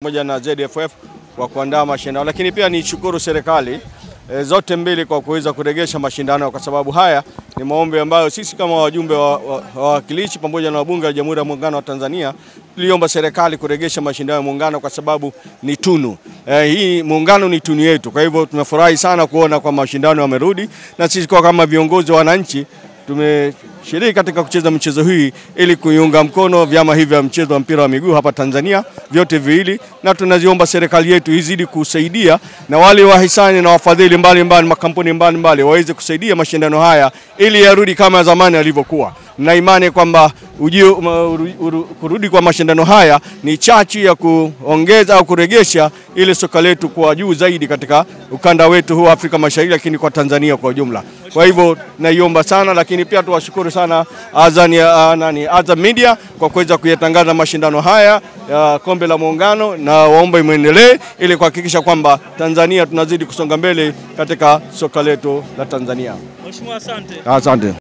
pamoja na ZFF kwa kuandaa mashindano, lakini pia nishukuru serikali zote mbili kwa kuweza kuregesha mashindano, kwa sababu haya ni maombi ambayo sisi kama wajumbe wa wawakilishi pamoja na wabunge wa Jamhuri ya Muungano wa Tanzania tuliomba serikali kuregesha mashindano ya muungano kwa sababu ni tunu. Hii muungano ni tunu yetu. Kwa hivyo tumefurahi sana kuona kwa mashindano yamerudi, na sisi kwa kama viongozi wa wananchi tumeshiriki katika kucheza mchezo hii ili kuiunga mkono vyama hivi vya mchezo wa mpira wa miguu hapa Tanzania vyote viwili, na tunaziomba serikali yetu izidi kusaidia na wale wahisani na wafadhili mbalimbali, makampuni mbalimbali waweze kusaidia mashindano haya ili yarudi kama zamani yalivyokuwa. Na imani kwamba kurudi kwa mashindano haya ni chachu ya kuongeza au kuregesha ile soka letu kwa juu zaidi katika ukanda wetu huu Afrika Mashariki, lakini kwa Tanzania kwa ujumla. Kwa hivyo naiomba sana, lakini pia tuwashukuru sana Azam Media kwa kuweza kuyatangaza mashindano haya ya Kombe la Muungano, na waomba iendelee ili kuhakikisha kwamba Tanzania tunazidi kusonga mbele katika soka letu la Tanzania. Mheshimiwa, asante. Asante.